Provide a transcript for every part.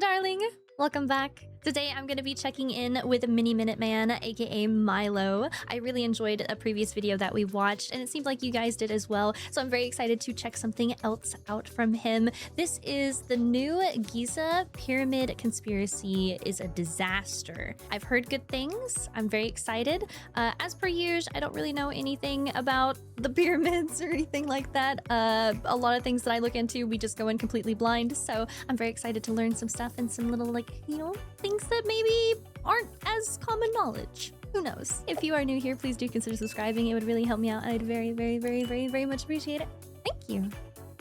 darling. Welcome back. Today I'm going to be checking in with Miniminuteman, aka Milo. I really enjoyed a previous video that we watched, and it seemed like you guys did as well, so I'm very excited to check something else out from him. This is the new Giza Pyramid Conspiracy is a disaster. I've heard good things. I'm very excited. As per usual, I don't really know anything about the pyramids or anything like that. A lot of things that I look into, we just go in completely blind, so I'm very excited to learn some stuff and some little, like, you know, things that maybe aren't as common knowledge. Who knows? If you are new here, please do consider subscribing. It would really help me out. I'd very, very, very, very, very much appreciate it. Thank you.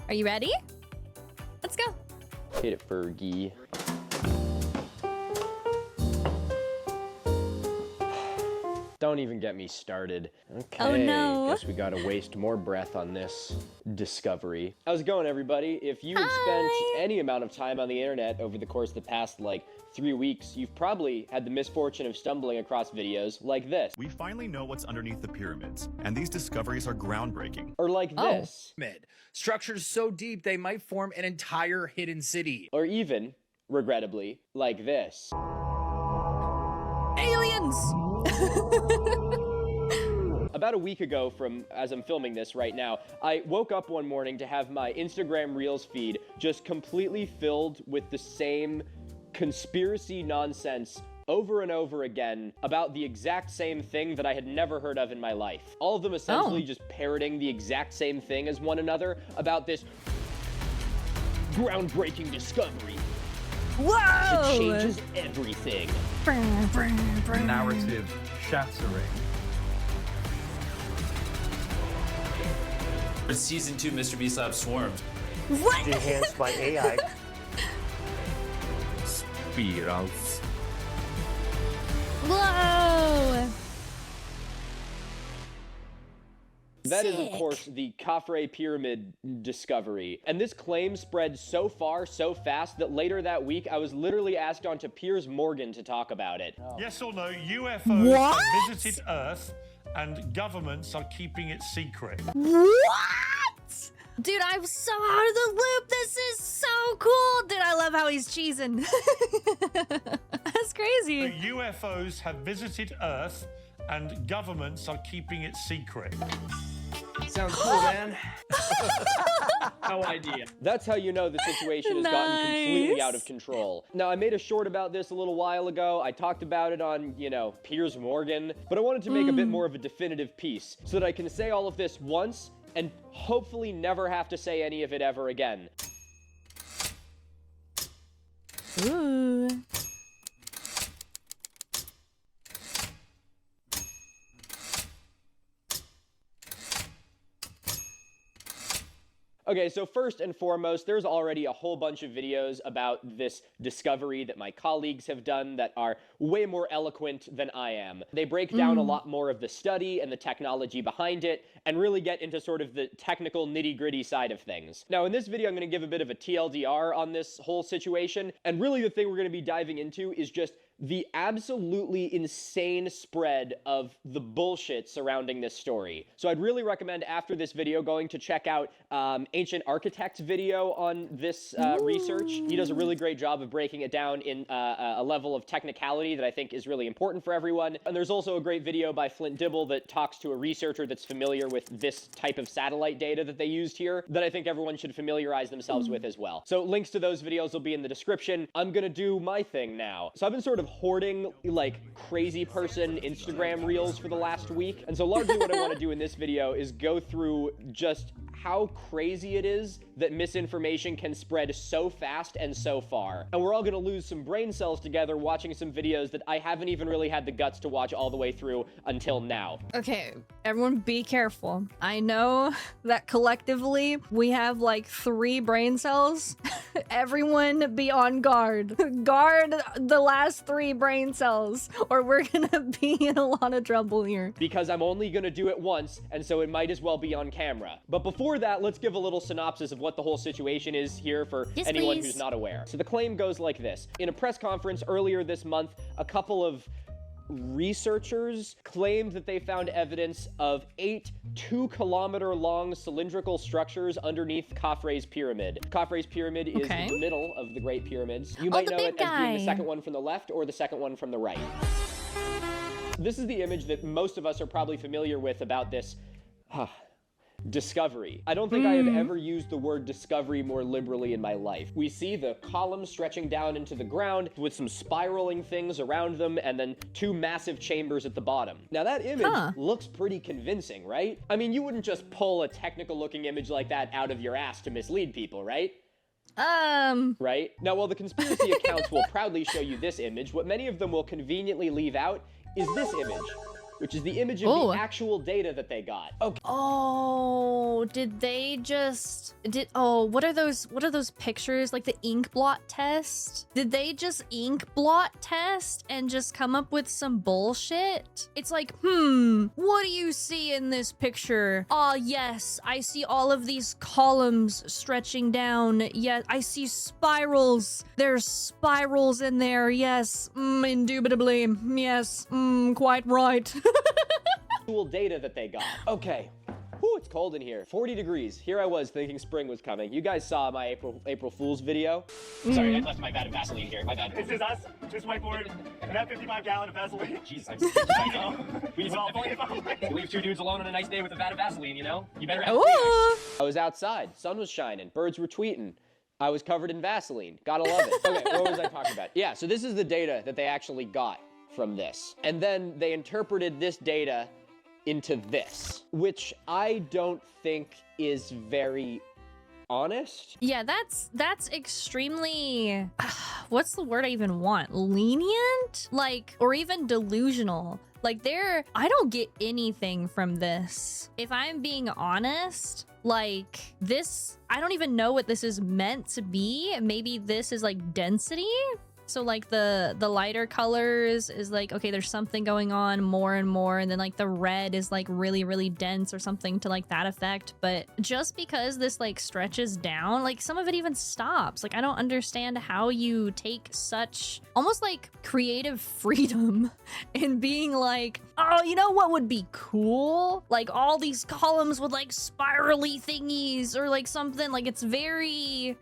Are you ready? Let's go. Hit it, Fergie. Don't even get me started. Okay, oh no. Guess we gotta waste more breath on this discovery. How's it going, everybody? If you've spent any amount of time on the internet over the course of the past, like, 3 weeks, you've probably had the misfortune of stumbling across videos like this. We finally know what's underneath the pyramids, and these discoveries are groundbreaking. Or like this. Structures so deep they might form an entire hidden city. Or even, regrettably, like this. Aliens! About a week ago from as I'm filming this right now, I woke up one morning to have my Instagram Reels feed just completely filled with the same conspiracy nonsense over and over again about the exact same thing that I had never heard of in my life. All of them essentially just parroting the exact same thing as one another about this groundbreaking discovery. Whoa! It changes everything. Narrative shattering. Season 2 Mr. Beast Lab swarmed. What? Enhanced by AI. Spirals. Whoa! That is, of course, the Khafre Pyramid discovery. And this claim spread so far, so fast, that later that week, I was literally asked on to Piers Morgan to talk about it. Yes or no, UFOs have visited Earth and governments are keeping it secret. What? Dude, I'm so out of the loop. This is so cool. Dude, I love how he's cheesing. That's crazy. The UFOs have visited Earth and governments are keeping it secret. Sounds cool, man. No idea. That's how you know the situation has gotten completely out of control. Now, I made a short about this a little while ago. I talked about it on, you know, Piers Morgan, but I wanted to make a bit more of a definitive piece so that I can say all of this once and hopefully never have to say any of it ever again. Ooh. Okay, so first and foremost, there's already a whole bunch of videos about this discovery that my colleagues have done that are way more eloquent than I am. They break down a lot more of the study and the technology behind it, and really get into sort of the technical nitty-gritty side of things. Now, in this video, I'm going to give a bit of a TLDR on this whole situation, and really the thing we're going to be diving into is just the absolutely insane spread of the bullshit surrounding this story. So I'd really recommend after this video going to check out Ancient Architect's video on this research. He does a really great job of breaking it down in a level of technicality that I think is really important for everyone. And there's also a great video by Flint Dibble that talks to a researcher that's familiar with this type of satellite data that they used here that I think everyone should familiarize themselves with as well. So links to those videos will be in the description. I'm gonna do my thing now. So I've been sort of hoarding like crazy person Instagram reels for the last week. And so largely what I want to do in this video is go through just how crazy it is that misinformation can spread so fast and so far. And we're all gonna lose some brain cells together watching some videos that I haven't even really had the guts to watch all the way through until now. Okay, everyone be careful. I know that collectively we have like 3 brain cells. Everyone be on guard. Guard the last 3 brain cells, or we're gonna be in a lot of trouble here. Because I'm only gonna do it once, and so it might as well be on camera. But before that, let's give a little synopsis of what the whole situation is here for anyone who's not aware. So the claim goes like this. In a press conference earlier this month, a couple of researchers claimed that they found evidence of 8 2-kilometer-long cylindrical structures underneath Khafre's pyramid. Khafre's pyramid is in the middle of the Great Pyramids. You might know it as being the second one from the left or the second one from the right. This is the image that most of us are probably familiar with about this discovery. I don't think I have ever used the word discovery more liberally in my life. We see the columns stretching down into the ground with some spiraling things around them and then 2 massive chambers at the bottom. Now that image looks pretty convincing, right? I mean, you wouldn't just pull a technical looking image like that out of your ass to mislead people, right? Right? Now, while the conspiracy accounts will proudly show you this image, what many of them will conveniently leave out is this image, which is the image of the actual data that they got. Okay. Oh, did they just what are those pictures, like the ink blot test? Did they just ink blot test and just come up with some bullshit? It's like, what do you see in this picture? Ah, yes, I see all of these columns stretching down. Yes, I see spirals. There's spirals in there. Yes, indubitably. Yes, quite right. Actual data that they got. Okay. Whew, it's cold in here. 40 degrees. Here I was thinking spring was coming. You guys saw my April Fool's video. Sorry, I left my vat of Vaseline here. My bad. This is us. Just whiteboard. And that 55-gallon of Vaseline. Jeez, I know. We leave 2 dudes alone on a nice day with a vat of Vaseline, you know? You better have I was outside. Sun was shining. Birds were tweeting. I was covered in Vaseline. Gotta love it. Okay, what was I talking about? Yeah, so this is the data that they actually got from this. And then they interpreted this data into this, which I don't think is very honest. Yeah, that's extremely what's the word I even want? Lenient? Like, or even delusional. Like, I don't get anything from this. If I'm being honest, like, this, I don't even know what this is meant to be. Maybe this is like density. So like the lighter colors is like, okay, there's something going on more and more, and then like the red is like really, really dense or something to like that effect. But just because this like stretches down, like some of it even stops. Like, I don't understand how you take such almost like creative freedom in being like, oh, you know what would be cool? Like all these columns with like spirally thingies or like something. Like, it's very,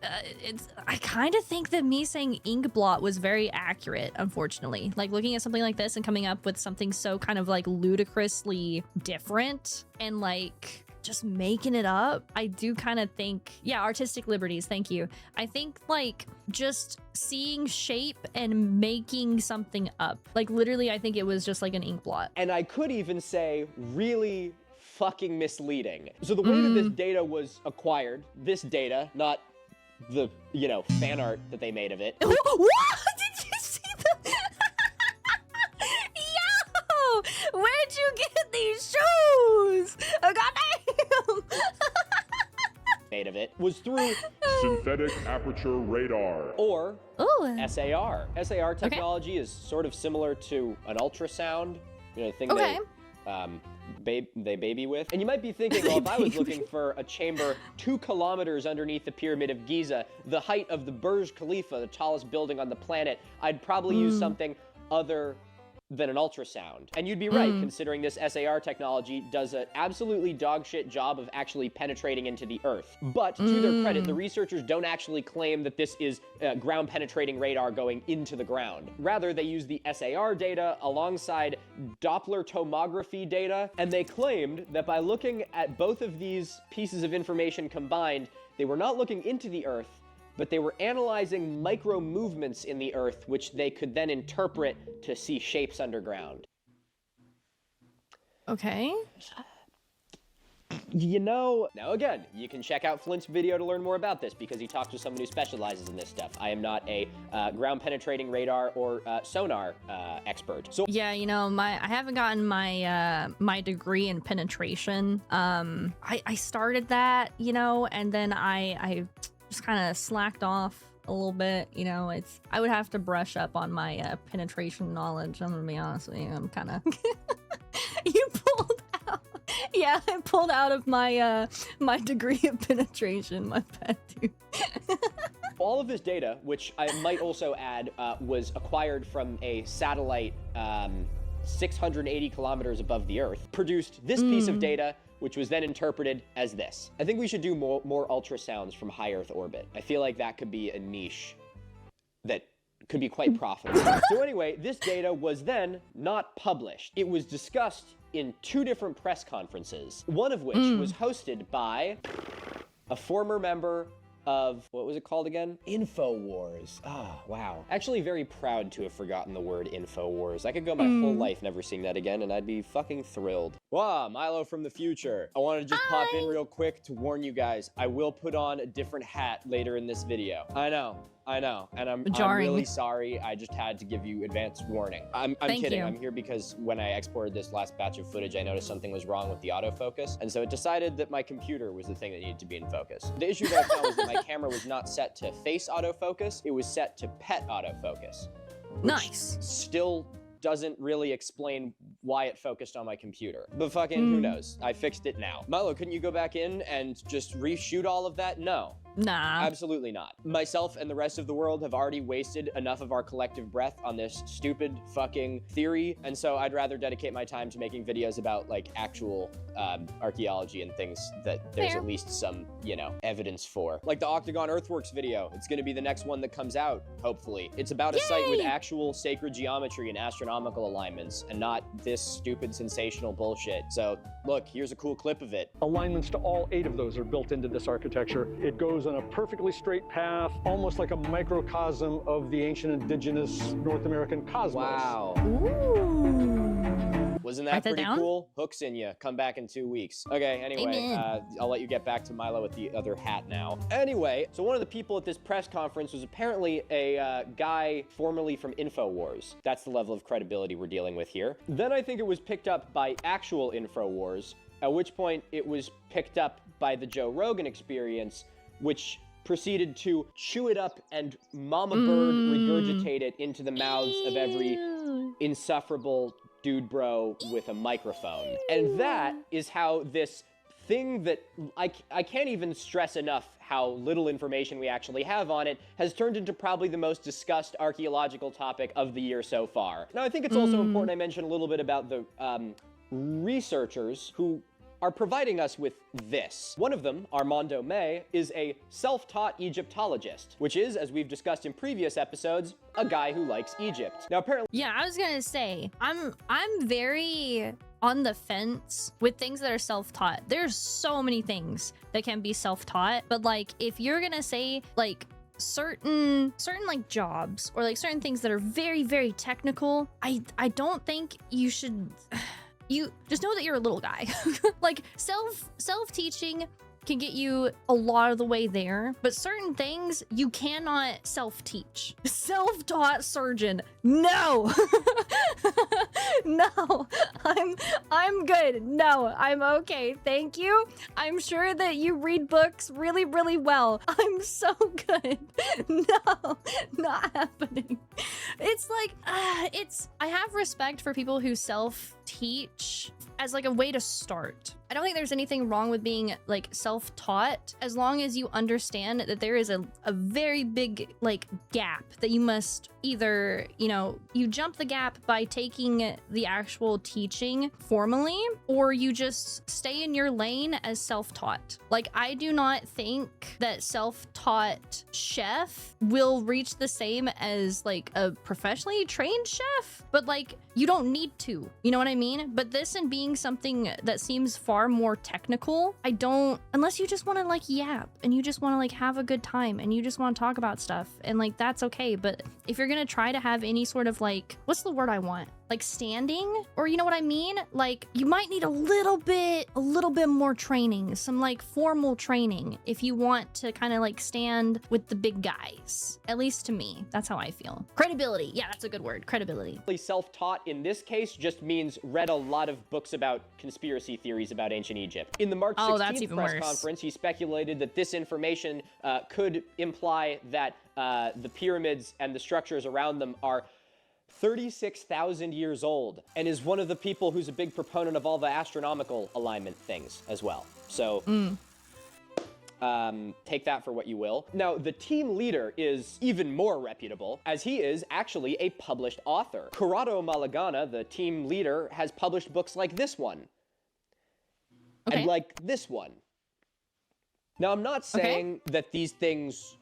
I kind of think that me saying ink blot was very accurate, unfortunately. Like, looking at something like this and coming up with something so kind of like ludicrously different and like just making it up, I do kind of think, yeah, artistic liberties, thank you. I think like just seeing shape and making something up. Like, literally, I think it was just like an ink blot. And I could even say really fucking misleading. So the way that this data was acquired, this data, not the, you know, fan art that they made of it. What? Did you see the... Yo! Where'd you get these shoes? Goddamn! Made of it was through synthetic aperture radar, or SAR. SAR technology is sort of similar to an ultrasound, you know, the thing they baby with. And you might be thinking, well, if I was looking for a chamber 2 kilometers underneath the Pyramid of Giza, the height of the Burj Khalifa, the tallest building on the planet, I'd probably use something other than an ultrasound. And you'd be right, considering this SAR technology does an absolutely dogshit job of actually penetrating into the Earth. But to their credit, the researchers don't actually claim that this is ground-penetrating radar going into the ground. Rather, they use the SAR data alongside Doppler tomography data, and they claimed that by looking at both of these pieces of information combined, they were not looking into the Earth, but they were analyzing micro movements in the Earth, which they could then interpret to see shapes underground. Okay. You know, now again, you can check out Flint's video to learn more about this because he talks to someone who specializes in this stuff. I am not a ground-penetrating radar or sonar expert. So yeah, you know, I haven't gotten my my degree in penetration. I started that, you know, and then I just kind of slacked off a little bit, you know. I would have to brush up on my penetration knowledge. I'm gonna be honest with you. I'm kind of you pulled out. Yeah, I pulled out of my my degree of penetration. My bad, dude. All of this data, which I might also add, was acquired from a satellite 680 kilometers above the Earth, produced this piece of data, which was then interpreted as this. I think we should do more ultrasounds from high Earth orbit. I feel like that could be a niche that could be quite profitable. So anyway, this data was then not published. It was discussed in 2 different press conferences, one of which was hosted by a former member of, what was it called again? InfoWars. Oh, wow. Actually very proud to have forgotten the word InfoWars. I could go my whole life never seeing that again, and I'd be fucking thrilled. Wow, Milo from the future. I wanted to just pop in real quick to warn you guys, I will put on a different hat later in this video. I know, and I'm really sorry. I just had to give you advance warning. I'm kidding. I'm here because when I exported this last batch of footage, I noticed something was wrong with the autofocus, and so it decided that my computer was the thing that needed to be in focus. The issue that I found was that my camera was not set to face autofocus, it was set to pet autofocus. Nice. Still doesn't really explain why it focused on my computer. But fucking who knows? I fixed it now. Milo, couldn't you go back in and just reshoot all of that? No. Nah. Absolutely not. Myself and the rest of the world have already wasted enough of our collective breath on this stupid fucking theory, and so I'd rather dedicate my time to making videos about, like, actual archaeology and things that there's at least some, you know, evidence for. Like the Octagon Earthworks video. It's gonna be the next one that comes out, hopefully. It's about a site with actual sacred geometry and astronomical alignments, and not this stupid sensational bullshit. So, look, here's a cool clip of it. Alignments to all 8 of those are built into this architecture. It goes on a perfectly straight path, almost like a microcosm of the ancient indigenous North American cosmos. Wow. Ooh. Wasn't that pretty cool? Hooks in you. Come back in 2 weeks. Okay, anyway, I'll let you get back to Milo with the other hat now. Anyway, so one of the people at this press conference was apparently a guy formerly from InfoWars. That's the level of credibility we're dealing with here. Then I think it was picked up by actual InfoWars, at which point it was picked up by the Joe Rogan Experience, which proceeded to chew it up and mama bird regurgitate it into the mouths of every insufferable dude bro with a microphone. And that is how this thing that I can't even stress enough how little information we actually have on it has turned into probably the most discussed archaeological topic of the year so far. Now, I think it's also important I mention a little bit about the researchers who are providing us with this. One of them, Armando May, is a self-taught Egyptologist, which is, as we've discussed in previous episodes, a guy who likes Egypt. Now, apparently— Yeah, I was gonna say, I'm very on the fence with things that are self-taught. There's so many things that can be self-taught, but like, if you're gonna say, like, certain like jobs or like certain things that are very, very technical, I don't think you should— you just know that you're a little guy. Like self-teaching can get you a lot of the way there, but certain things you cannot self-teach. Self-taught surgeon, no. No, I'm good. No, I'm okay. Thank you. I'm sure that you read books really, really well. I'm so good. No, not happening. It's like, I have respect for people who self-teach as like a way to start. I don't think there's anything wrong with being like self-taught as long as you understand that there is a very big like gap that you must either, you know, you jump the gap by taking the actual teaching formally, or you just stay in your lane as self-taught. Like, I do not think that self-taught chef will reach the same as like a professionally trained chef, but like, you don't need to, you know what I mean? But this and being something that seems far more technical, I don't, unless you just want to like yap and you just want to like have a good time and you just want to talk about stuff, and like that's okay. But if you're gonna try to have any sort of like, what's the word I want? Like standing, or you know what I mean? Like, you might need a little bit more training, some like formal training if you want to kind of like stand with the big guys. At least to me, that's how I feel. Credibility, yeah, that's a good word, credibility. Self-taught in this case just means read a lot of books about conspiracy theories about ancient Egypt. In the March 16th press conference, he speculated that this information could imply that the pyramids and the structures around them are 36,000 years old, and is one of the people who's a big proponent of all the astronomical alignment things as well. So, take that for what you will. Now, the team leader is even more reputable, as he is actually a published author. Corrado Malagana, the team leader, has published books like this one. And like this one. Now, I'm not saying that these things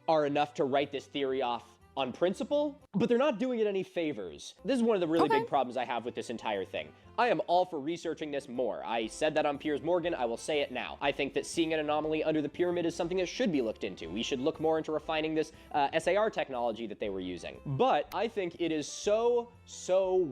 are enough to write this theory off on principle, but they're not doing it any favors. This is one of the really big problems I have with this entire thing. I am all for researching this more. I said that on Piers Morgan, I will say it now. I think that seeing an anomaly under the pyramid is something that should be looked into. We should look more into refining this SAR technology that they were using. But I think it is so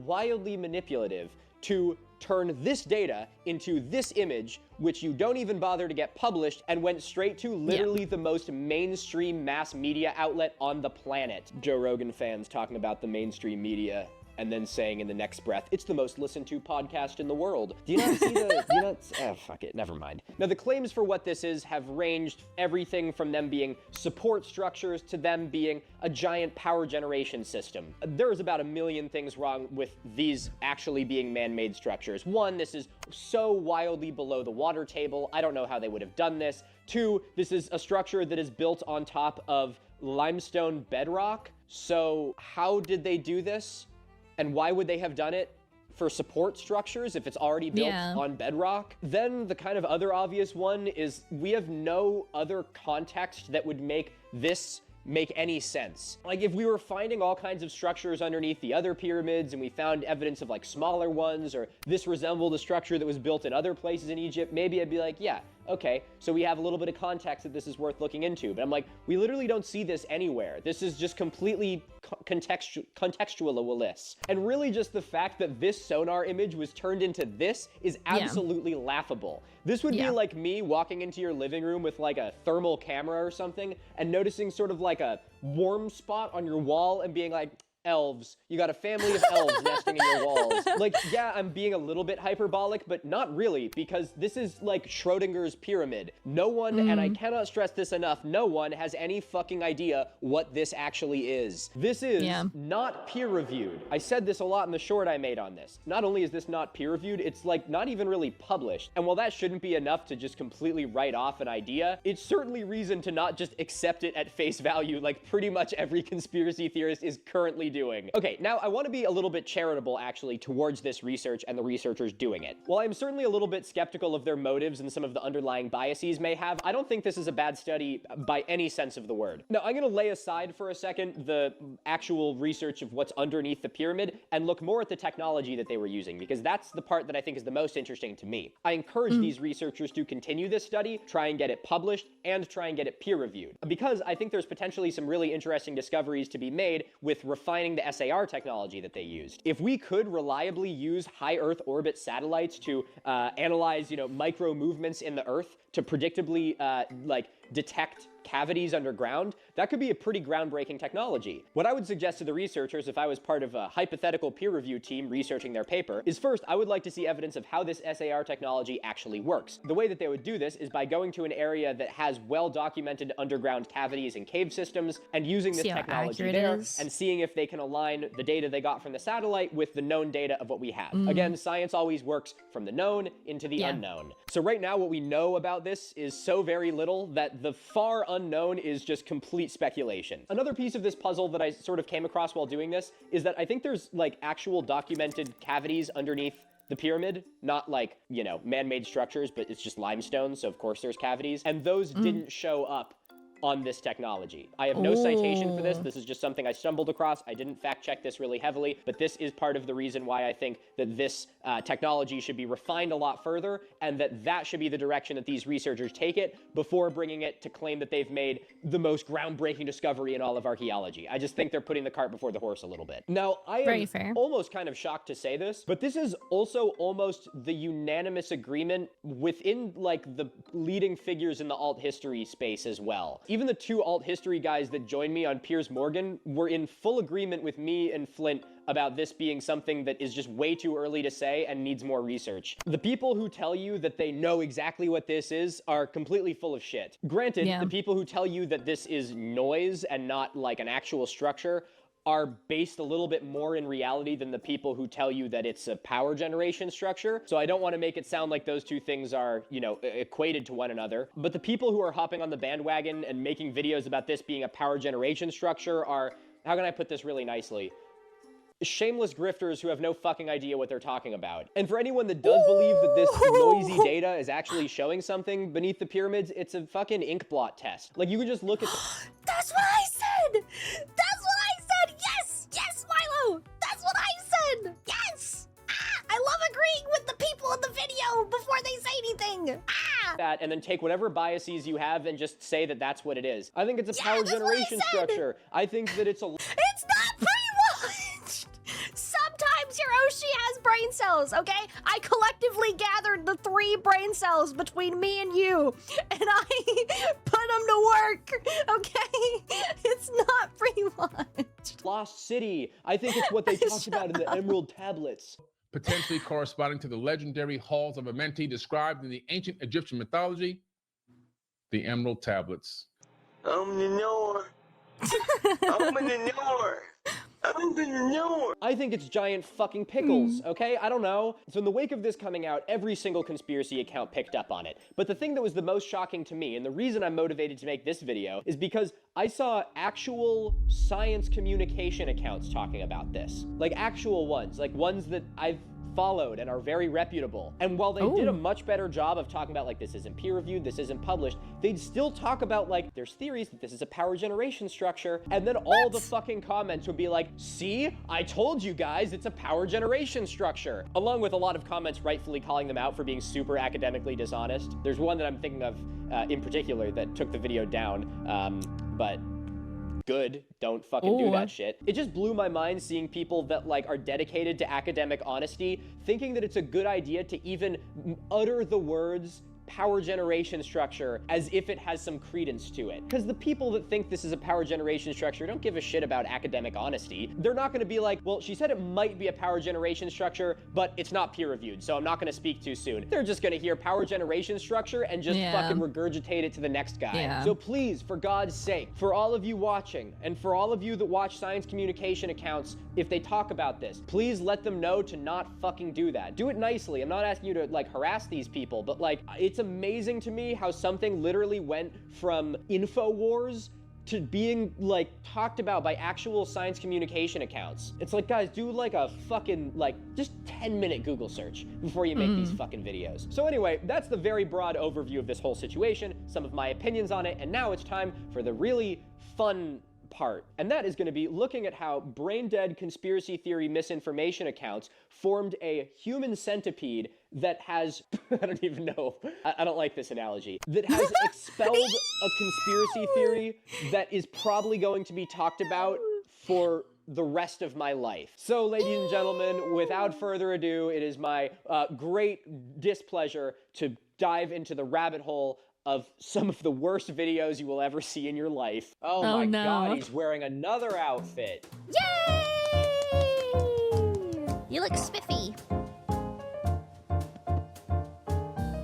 wildly manipulative to turn this data into this image, which you don't even bother to get published, and went straight to literally the most mainstream mass media outlet on the planet. Joe Rogan fans talking about the mainstream media and then saying in the next breath, it's the most listened to podcast in the world. Do you not see the, fuck it, never mind. Now, the claims for what this is have ranged everything from them being support structures to them being a giant power generation system. There's about a million things wrong with these actually being man-made structures. One, this is so wildly below the water table. I don't know how they would have done this. Two, this is a structure that is built on top of limestone bedrock. So how did they do this? And why would they have done it for support structures if it's already built on bedrock? Then the kind of other obvious one is we have no other context that would make this make any sense. Like, if we were finding all kinds of structures underneath the other pyramids and we found evidence of like smaller ones, or this resembled a structure that was built in other places in Egypt, maybe I'd be like, yeah, okay, so we have a little bit of context that this is worth looking into. But I'm like, we literally don't see this anywhere. This is just completely contextualist. And really just the fact that this sonar image was turned into this is absolutely laughable. This would be like me walking into your living room with like a thermal camera or something and noticing sort of like a warm spot on your wall and being like, elves. You got a family of elves nesting in your walls. Like, yeah, I'm being a little bit hyperbolic, but not really, because this is like Schrodinger's pyramid. No one, and I cannot stress this enough, no one has any fucking idea what this actually is. This is not peer-reviewed. I said this a lot in the short I made on this. Not only is this not peer-reviewed, it's like not even really published. And while that shouldn't be enough to just completely write off an idea, it's certainly reason to not just accept it at face value like pretty much every conspiracy theorist is currently doing. Okay, now I want to be a little bit charitable actually towards this research and the researchers doing it. While I'm certainly a little bit skeptical of their motives and some of the underlying biases may have, I don't think this is a bad study by any sense of the word. Now, I'm going to lay aside for a second the actual research of what's underneath the pyramid and look more at the technology that they were using, because that's the part that I think is the most interesting to me. I encourage these researchers to continue this study, try and get it published, and try and get it peer-reviewed, because I think there's potentially some really interesting discoveries to be made with refining the SAR technology that they used. If we could reliably use high Earth orbit satellites to analyze, micro movements in the Earth to predictably detect cavities underground, that could be a pretty groundbreaking technology. What I would suggest to the researchers if I was part of a hypothetical peer review team researching their paper is, first, I would like to see evidence of how this SAR technology actually works. The way that they would do this is by going to an area that has well-documented underground cavities and cave systems and using this technology there and seeing if they can align the data they got from the satellite with the known data of what we have. Again, science always works from the known into the unknown. So right now, what we know about this is so very little that the far unknown is just complete speculation. Another piece of this puzzle that I sort of came across while doing this is that I think there's like actual documented cavities underneath the pyramid, not like, man-made structures, but it's just limestone, so of course there's cavities, and those didn't show up on this technology. I have no citation for this. This is just something I stumbled across. I didn't fact check this really heavily, but this is part of the reason why I think that this technology should be refined a lot further, and that should be the direction that these researchers take it before bringing it to claim that they've made the most groundbreaking discovery in all of archaeology. I just think they're putting the cart before the horse a little bit. Now, I am almost kind of shocked to say this, but this is also almost the unanimous agreement within like the leading figures in the alt history space as well. Even the two alt history guys that joined me on Piers Morgan were in full agreement with me and Flint about this being something that is just way too early to say and needs more research. The people who tell you that they know exactly what this is are completely full of shit. Granted, the people who tell you that this is noise and not like an actual structure are based a little bit more in reality than the people who tell you that it's a power generation structure. So I don't want to make it sound like those two things are, you know, equated to one another. But the people who are hopping on the bandwagon and making videos about this being a power generation structure are, how can I put this really nicely? Shameless grifters who have no fucking idea what they're talking about. And for anyone that does believe that this noisy data is actually showing something beneath the pyramids, it's a fucking ink blot test. Like, you could just look at That's what I said! That's what I said! Yes! Yes, Milo! That's what I said! Yes! Ah, I love agreeing with the people in the video before they say anything! Ah! that and then take whatever biases you have and just say that that's what it is. I think it's a power that's what I generation said! structure. I think that it's a... It's not brainwashed! Sometimes Hiroshi has brain cells, okay? I collectively gathered the 3 brain cells between me and you, and I put them to work, okay? It's not brainwashed. Lost City. I think it's what they talked about in the Emerald Tablets. Potentially corresponding to the legendary halls of Amenti described in the ancient Egyptian mythology, the Emerald Tablets. I think it's giant fucking pickles, okay? I don't know. So in the wake of this coming out, every single conspiracy account picked up on it. But the thing that was the most shocking to me, and the reason I'm motivated to make this video, is because I saw actual science communication accounts talking about this. Like actual ones, like ones that I've followed and are very reputable. And while they did a much better job of talking about like this isn't peer reviewed, this isn't published, they'd still talk about like there's theories that this is a power generation structure, and then all the fucking comments would be like, see, I told you guys it's a power generation structure, along with a lot of comments rightfully calling them out for being super academically dishonest. There's one that I'm thinking of in particular that took the video down, but good, don't fucking do that shit. It just blew my mind seeing people that like are dedicated to academic honesty thinking that it's a good idea to even utter the words power generation structure as if it has some credence to it. Because the people that think this is a power generation structure don't give a shit about academic honesty. They're not gonna be like, well, she said it might be a power generation structure, but it's not peer reviewed, so I'm not gonna speak too soon. They're just gonna hear power generation structure and just fucking regurgitate it to the next guy. So please, for God's sake, for all of you watching, and for all of you that watch science communication accounts, if they talk about this, please let them know to not fucking do that. Do it nicely. I'm not asking you to like harass these people, but like, it's amazing to me how something literally went from InfoWars to being like talked about by actual science communication accounts. It's like, guys, do like a fucking like just 10-minute Google search before you make these fucking videos. So anyway, that's the very broad overview of this whole situation, some of my opinions on it, and now it's time for the really fun part. And that is going to be looking at how brain-dead conspiracy theory misinformation accounts formed a human centipede that has, I don't even know, I don't like this analogy, that has expelled a conspiracy theory that is probably going to be talked about for the rest of my life. So, ladies and gentlemen, without further ado, it is my great displeasure to dive into the rabbit hole of some of the worst videos you will ever see in your life. Oh my God, he's wearing another outfit. Yay! You look spiffy.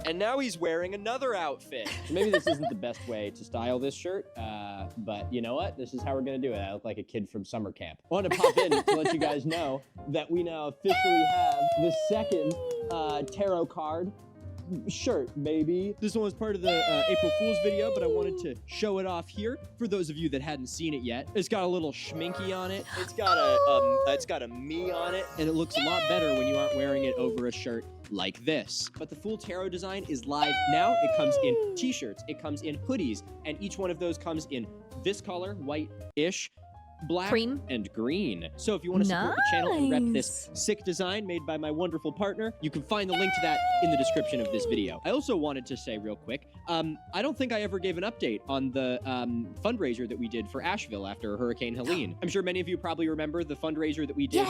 And now he's wearing another outfit. Maybe this isn't the best way to style this shirt, but you know what? This is how we're gonna do it. I look like a kid from summer camp. I want to pop in to let you guys know that we now officially have the second tarot card shirt, baby. This one was part of the April Fool's video, but I wanted to show it off here for those of you that hadn't seen it yet. It's got a little schminky on it. It's got a me on it, and it looks a lot better when you aren't wearing it over a shirt like this. But the Fool Tarot design is live now. It comes in t-shirts, it comes in hoodies, and each one of those comes in this color, white-ish, black, cream, and green. So if you want to support the channel and rep this sick design made by my wonderful partner, you can find the link to that in the description of this video. I also wanted to say real quick, I don't think I ever gave an update on the fundraiser that we did for Asheville after Hurricane Helene. I'm sure many of you probably remember the fundraiser that we did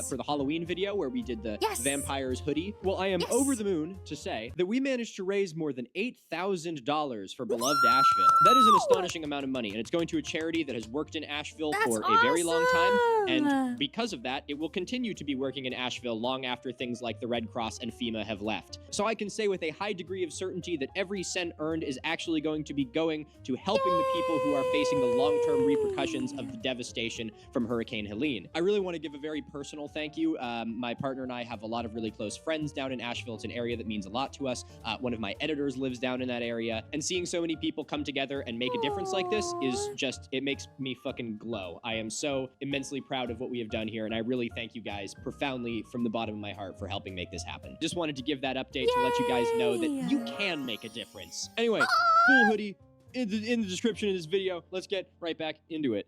for the Halloween video where we did the vampires hoodie. Well, I am over the moon to say that we managed to raise more than $8,000 for beloved Asheville. That is an astonishing amount of money, and it's going to a charity that has worked in Asheville for for a very long time, and because of that, it will continue to be working in Asheville long after things like the Red Cross and FEMA have left. So I can say with a high degree of certainty that every cent earned is actually going to be going to helping the people who are facing the long-term repercussions of the devastation from Hurricane Helene. I really want to give a very personal thank you. My partner and I have a lot of really close friends down in Asheville. It's an area that means a lot to us. One of my editors lives down in that area, and seeing so many people come together and make a difference like this is just, it makes me fucking glow. I am so immensely proud of what we have done here, and I really thank you guys profoundly from the bottom of my heart for helping make this happen. Just wanted to give that update to let you guys know that you can make a difference. Anyway, cool hoodie in the description of this video. Let's get right back into it.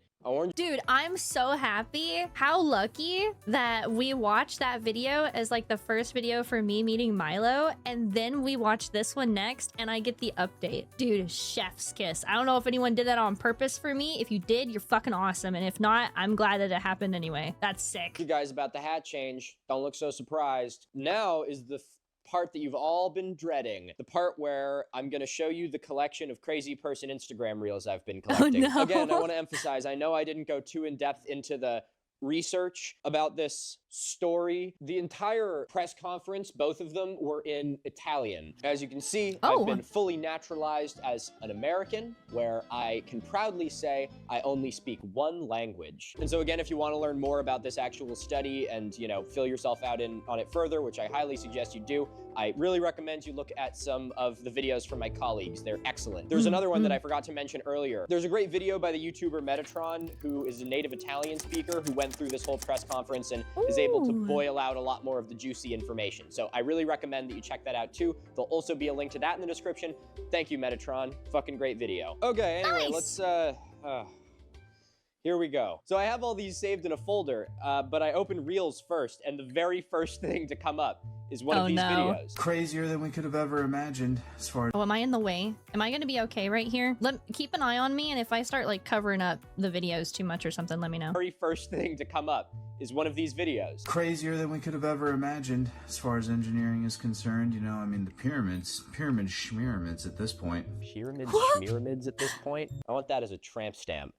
Dude, I'm so happy. How lucky that we watched that video as like the first video for me meeting Milo, and then we watch this one next and I get the update. Dude, chef's kiss. I don't know if anyone did that on purpose for me. If you did, you're fucking awesome. And if not, I'm glad that it happened anyway. That's sick. You guys about the hat change. Don't look so surprised. Now is the part that you've all been dreading. The part where I'm going to show you the collection of crazy person Instagram reels I've been collecting. Oh, no. Again, I want to emphasize, I know I didn't go too in depth into the research about this story. The entire press conference, both of them were in Italian. As you can see, I've been fully naturalized as an American, where I can proudly say I only speak one language. And so again, if you want to learn more about this actual study and, you know, fill yourself out on it further, which I highly suggest you do, I really recommend you look at some of the videos from my colleagues. They're excellent. There's another one that I forgot to mention earlier. There's a great video by the YouTuber Metatron, who is a native Italian speaker who went through this whole press conference and is able to boil out a lot more of the juicy information. So I really recommend that you check that out too. There'll also be a link to that in the description. Thank you, Metatron. Fucking great video. Okay, anyway, let's, here we go. So I have all these saved in a folder, but I opened Reels first, and the very first thing to come up is one of these videos. Crazier than we could have ever imagined as far as... Oh, am I in the way? Am I gonna be okay right here? Keep an eye on me, and if I start like covering up the videos too much or something, let me know. Very first thing to come up is one of these videos. Crazier than we could have ever imagined as far as engineering is concerned. You know, I mean, the pyramids schmyramids at this point. Schmyramids at this point? I want that as a tramp stamp.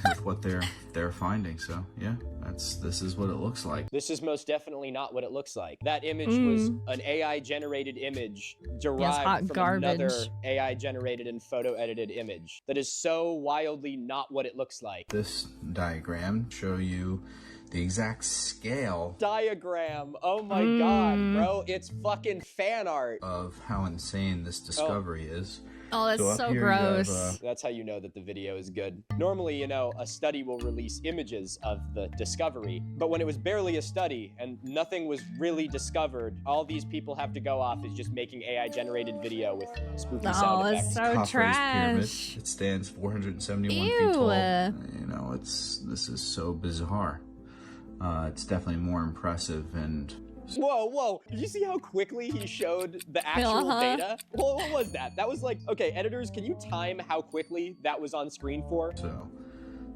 With what they're finding. So yeah, this is what it looks like. This is most definitely not what it looks like. That image was an AI generated image derived from another AI generated and photo edited image. That is so wildly not what it looks like. This diagram show you the exact scale diagram. Oh my god, bro, it's fucking fan art of how insane this discovery is. Oh, that's so gross. That's how you know that the video is good. Normally, you know, a study will release images of the discovery, but when it was barely a study and nothing was really discovered, all these people have to go off is just making AI-generated video with spooky sound effects. Oh, that's so trash. Pyramid. It stands 471 feet tall. You know, this is so bizarre. It's definitely more impressive and... Whoa, did you see how quickly he showed the actual data? Well, what was that? That was like, okay, editors, can you time how quickly that was on screen for? So,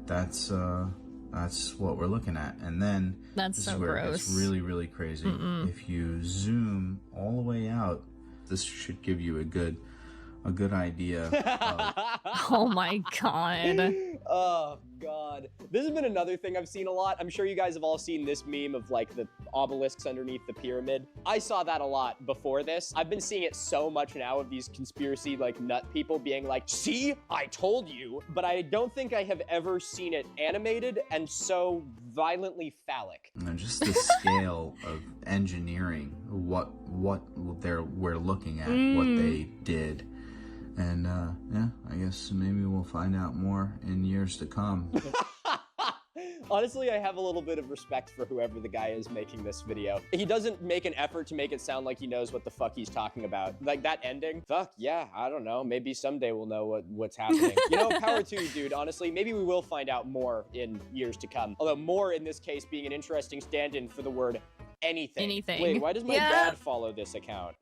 that's what we're looking at. And then, this is where it gets really, really crazy. If you zoom all the way out, this should give you a good idea of... Oh my god. Oh god. This has been another thing I've seen a lot. I'm sure you guys have all seen this meme of like the obelisks underneath the pyramid. I saw that a lot before this. I've been seeing it so much now of these conspiracy like nut people being like, see, I told you. But I don't think I have ever seen it animated and so violently phallic. And just the scale of engineering, what we're looking at, what they did. And yeah, I guess maybe we'll find out more in years to come. Honestly, I have a little bit of respect for whoever the guy is making this video. He doesn't make an effort to make it sound like he knows what the fuck he's talking about. Like that ending, fuck yeah, I don't know. Maybe someday we'll know what's happening. You know, power to you, dude. Honestly, maybe we will find out more in years to come. Although more in this case being an interesting stand-in for the word anything. Anything. Wait, why does my dad follow this account?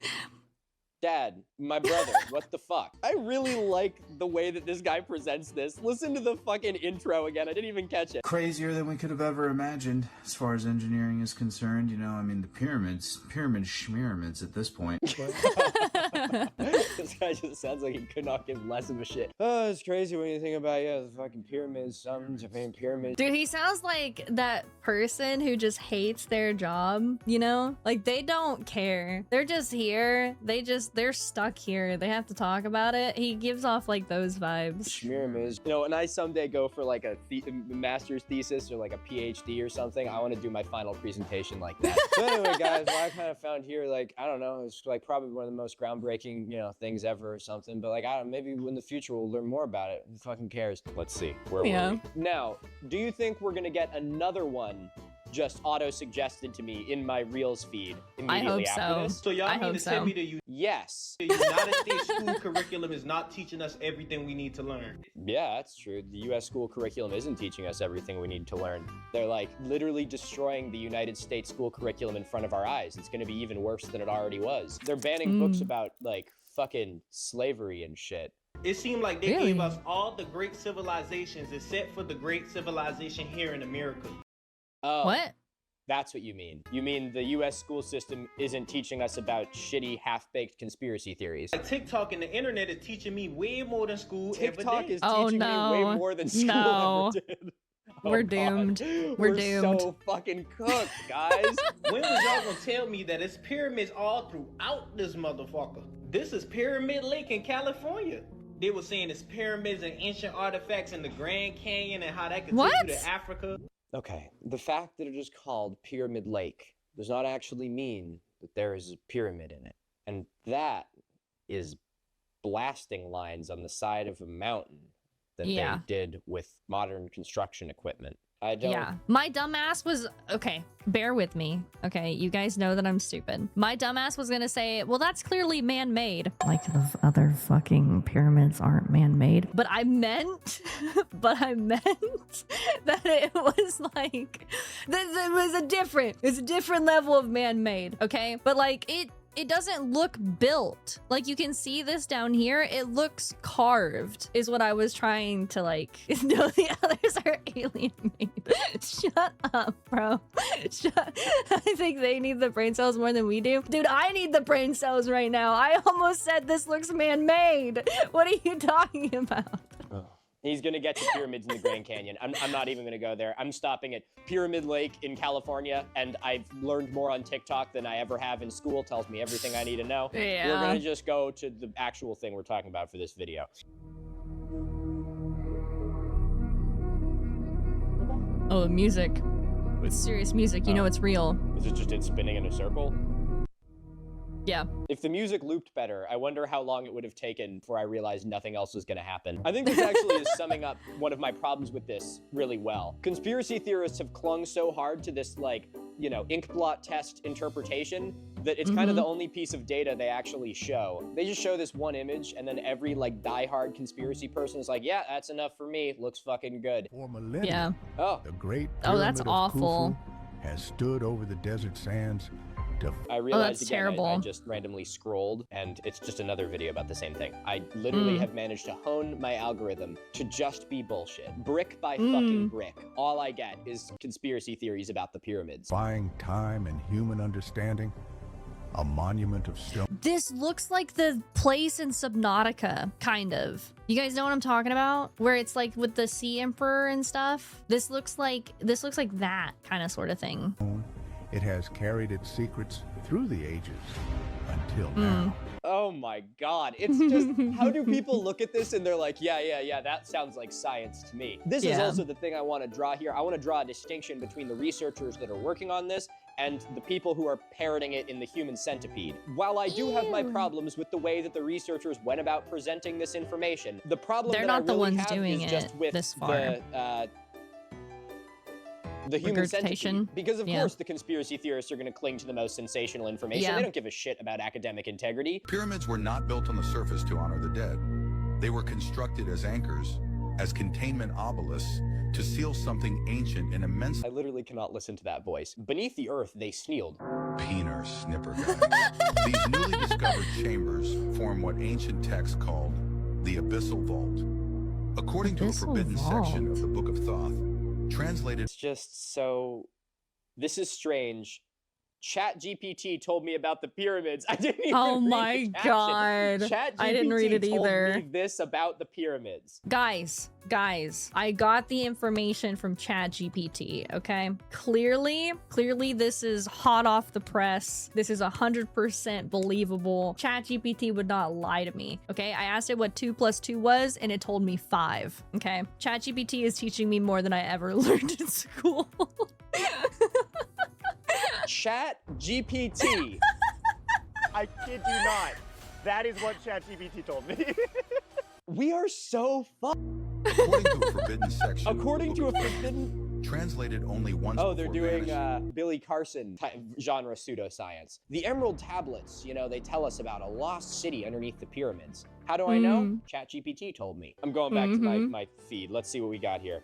Dad, my brother, what the fuck? I really like the way that this guy presents this. Listen to the fucking intro again. I didn't even catch it. Crazier than we could have ever imagined as far as engineering is concerned. You know, I mean, the pyramids schmyramids at this point. This guy just sounds like he could not give less of a shit. Oh, it's crazy when you think about, yeah, the fucking pyramids, some Japan pyramids. Dude, he sounds like that person who just hates their job, you know? Like, they don't care. They're just here. They're stuck here. They have to talk about it. He gives off like those vibes. Schmyramids. You know, when I someday go for like a master's thesis or like a PhD or something, I want to do my final presentation like that. So anyway, guys, what I kind of found here, like, I don't know, it's like probably one of the most groundbreaking, you know, things ever or something. But like, I don't know, maybe in the future we'll learn more about it. Who fucking cares? Let's see. Where were we? Now, do you think we're gonna get another one just auto-suggested to me in my Reels feed immediately after this? So y'all mean to tell me that Yes. the United States school curriculum is not teaching us everything we need to learn? Yeah, that's true. The U.S. school curriculum isn't teaching us everything we need to learn. They're like literally destroying the United States school curriculum in front of our eyes. It's gonna be even worse than it already was. They're banning books about like fucking slavery and shit. It seemed like they gave us all the great civilizations except for the great civilization here in America. Oh, what? That's what you mean. You mean the U.S. school system isn't teaching us about shitty, half-baked conspiracy theories. Like TikTok and the internet is teaching me way more than school TikTok ever did. is teaching me way more than school ever did. We're doomed. We're doomed. So fucking cooked, guys. When was y'all gonna tell me that it's pyramids all throughout this motherfucker? This is Pyramid Lake in California. They were saying it's pyramids and ancient artifacts in the Grand Canyon and how that could take you to Africa. Okay, the fact that it is called Pyramid Lake does not actually mean that there is a pyramid in it. And that is blasting lines on the side of a mountain that they did with modern construction equipment. I don't... Yeah, my dumbass was, okay, bear with me. Okay, you guys know that I'm stupid. My dumbass was gonna say, well, that's clearly man-made. Like the other fucking pyramids aren't man-made. But I meant that it was like, it was it's a different level of man-made, okay? But like, it doesn't look built. Like, you can see this down here. It looks carved is what I was trying to like. No, the others are alien made. Shut up, bro. I think they need the brain cells more than we do. Dude, I need the brain cells right now. I almost said this looks man-made. What are you talking about? He's gonna get to pyramids in the Grand Canyon. I'm not even gonna go there. I'm stopping at Pyramid Lake in California, and I've learned more on TikTok than I ever have in school. Tells me everything I need to know. Yeah. We're gonna just go to the actual thing we're talking about for this video. Oh, music. It's serious music. You know it's real. Is it just it spinning in a circle? Yeah. If the music looped better, I wonder how long it would have taken before I realized nothing else was going to happen. I think this actually is summing up one of my problems with this really well. Conspiracy theorists have clung so hard to this, like, you know, inkblot test interpretation that it's kind of the only piece of data they actually show. They just show this one image, and then every, like, diehard conspiracy person is like, yeah, that's enough for me. Looks fucking good. For millennia, yeah. The great that's Pyramid of awful. Khufu has stood over the desert sands. I realized that's again, terrible. I just randomly scrolled, and it's just another video about the same thing. I literally have managed to hone my algorithm to just be bullshit. Brick by fucking brick. All I get is conspiracy theories about the pyramids. Buying time and human understanding, a monument of stone. This looks like the place in Subnautica, kind of. You guys know what I'm talking about? Where it's like with the Sea Emperor and stuff. This looks like that kind of sort of thing. It has carried its secrets through the ages until now. Oh my god, it's just, how do people look at this and they're like, yeah, that sounds like science to me. This is also the thing I want to draw here. I want to draw a distinction between the researchers that are working on this and the people who are parroting it in the human centipede. While I do have my problems with the way that the researchers went about presenting this information, the problem They're that not I the really ones have doing is just it with this far. The human centipede. Because of course the conspiracy theorists are going to cling to the most sensational information. They don't give a shit about academic integrity. Pyramids were not built on the surface to honor the dead. They were constructed as anchors as containment obelisks to seal something ancient and immense. I literally cannot listen to that voice. Beneath the earth, they snealed. Peener snipper guy. These newly discovered chambers form what ancient texts called the Abyssal Vault. According to a forbidden section of the Book of Thoth, translated. It's just so. This is strange. ChatGPT told me about the pyramids. I didn't even Oh read my the God. ChatGPT I didn't read it either. told me this about the pyramids. Guys, I got the information from ChatGPT, okay? Clearly this is hot off the press. This is 100% believable. ChatGPT would not lie to me, okay? I asked it what 2 + 2 was, and it told me 5, okay? ChatGPT is teaching me more than I ever learned in school. ChatGPT. I kid you not. That is what ChatGPT told me. We are so fucked. According to a forbidden section. According to a forbidden. Translated only once. Oh, they're before doing vanishing. Billy Carson genre pseudoscience. The Emerald Tablets, you know, they tell us about a lost city underneath the pyramids. How do I know? ChatGPT told me. I'm going back to my feed. Let's see what we got here.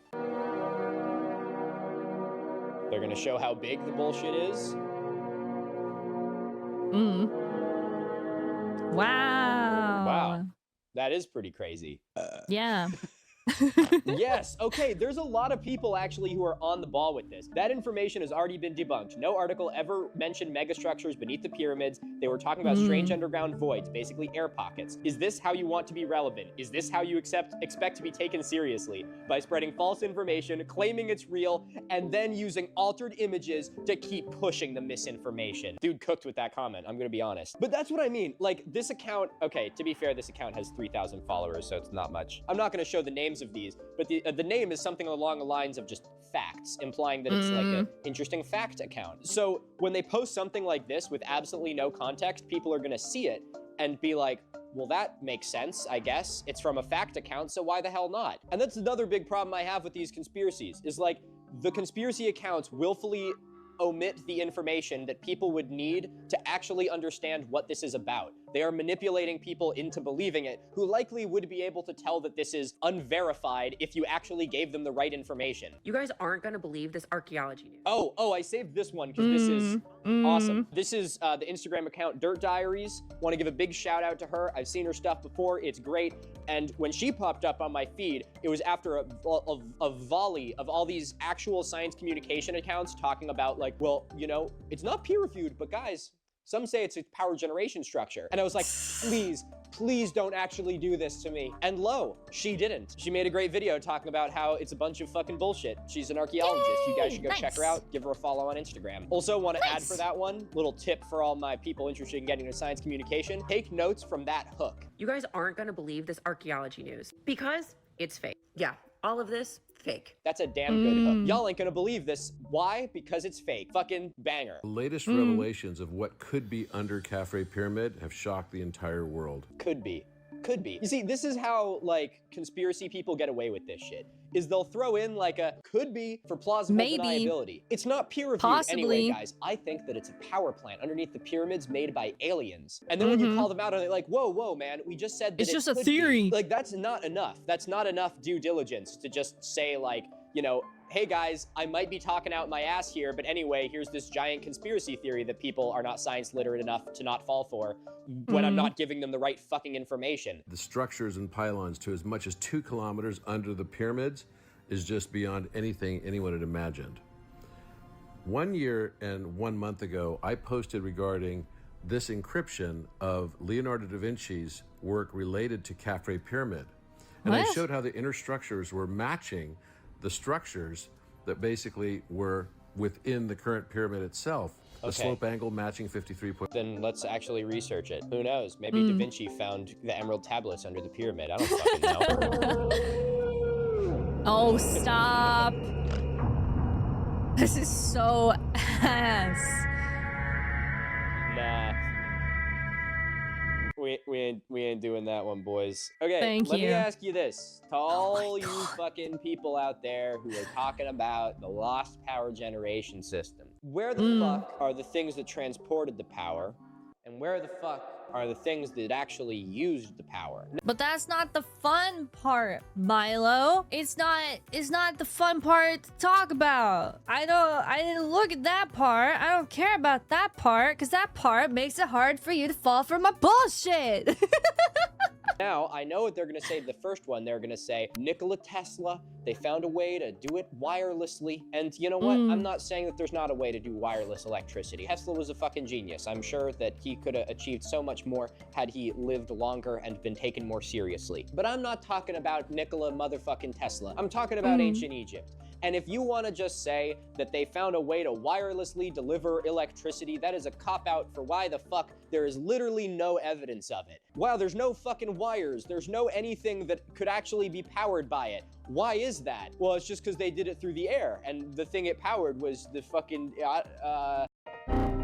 They're gonna show how big the bullshit is. Wow. Wow. That is pretty crazy. Yeah. Yes, okay, there's a lot of people actually who are on the ball with this. That information has already been debunked. No article ever mentioned megastructures beneath the pyramids. They were talking about strange underground voids, basically air pockets. Is this how you want to be relevant? Is this how you expect to be taken seriously? By spreading false information, claiming it's real, and then using altered images to keep pushing the misinformation. Dude cooked with that comment, I'm gonna be honest. But that's what I mean. Like, this account, okay, to be fair, this account has 3,000 followers, so it's not much. I'm not gonna show the names of these, but the name is something along the lines of just facts, implying that it's like an interesting fact account. So when they post something like this with absolutely no context, people are gonna see it and be like, well, that makes sense, I guess. It's from a fact account, so why the hell not? And that's another big problem I have with these conspiracies, is like, the conspiracy accounts willfully omit the information that people would need to actually understand what this is about. They are manipulating people into believing it, who likely would be able to tell that this is unverified if you actually gave them the right information. You guys aren't gonna believe this archaeology news. Oh, I saved this one because this is awesome. This is the Instagram account Dirt Diaries. Want to give a big shout out to her. I've seen her stuff before. It's great. And when she popped up on my feed, it was after a volley of all these actual science communication accounts talking about like, well, you know, it's not peer reviewed, but guys, some say it's a power generation structure. And I was like, please don't actually do this to me. And lo, she didn't. She made a great video talking about how it's a bunch of fucking bullshit. She's an archaeologist. You guys should go check her out. Give her a follow on Instagram. Also want to add for that one, little tip for all my people interested in getting into science communication. Take notes from that hook. You guys aren't gonna believe this archaeology news because it's fake. Yeah, all of this, fake. That's a damn good hook. Y'all ain't gonna believe this. Why? Because it's fake. Fucking banger. The latest revelations of what could be under Khafre Pyramid have shocked the entire world. Could be. You see, this is how, like, conspiracy people get away with this shit. Is they'll throw in, like, a could be for plausible deniability. It's not peer-reviewed anyway, guys. I think that it's a power plant underneath the pyramids made by aliens. And then when you call them out, they're like, whoa, man, we just said that it's just a theory. Like, that's not enough. That's not enough due diligence to just say, like, you know, hey guys, I might be talking out my ass here, but anyway, here's this giant conspiracy theory that people are not science literate enough to not fall for when I'm not giving them the right fucking information. The structures and pylons to as much as 2 kilometers under the pyramids is just beyond anything anyone had imagined. 1 year and 1 month ago, I posted regarding this encryption of Leonardo da Vinci's work related to Khafre Pyramid. And I showed how the inner structures were matching the structures that basically were within the current pyramid itself. The slope angle matching 53. Then let's actually research it. Who knows? Maybe Da Vinci found the emerald tablets under the pyramid. I don't fucking know. Oh, stop. This is so ass. Nah. We ain't doing that one, boys. Okay, let me ask you this. To all you fucking people out there who are talking about the lost power generation system, where the fuck are the things that transported the power, and where the fuck are the things that actually used the power. But that's not the fun part, Milo. It's not the fun part to talk about. I didn't look at that part. I don't care about that part, because that part makes it hard for you to fall for my bullshit. Now, I know what they're going to say the first one. They're going to say, Nikola Tesla, they found a way to do it wirelessly. And you know what? I'm not saying that there's not a way to do wireless electricity. Tesla was a fucking genius. I'm sure that he could have achieved so much more had he lived longer and been taken more seriously. But I'm not talking about Nikola motherfucking Tesla. I'm talking about ancient Egypt. And if you want to just say that they found a way to wirelessly deliver electricity, that is a cop-out for why the fuck there is literally no evidence of it. Wow, there's no fucking wires. There's no anything that could actually be powered by it. Why is that? Well, it's just because they did it through the air, and the thing it powered was the fucking,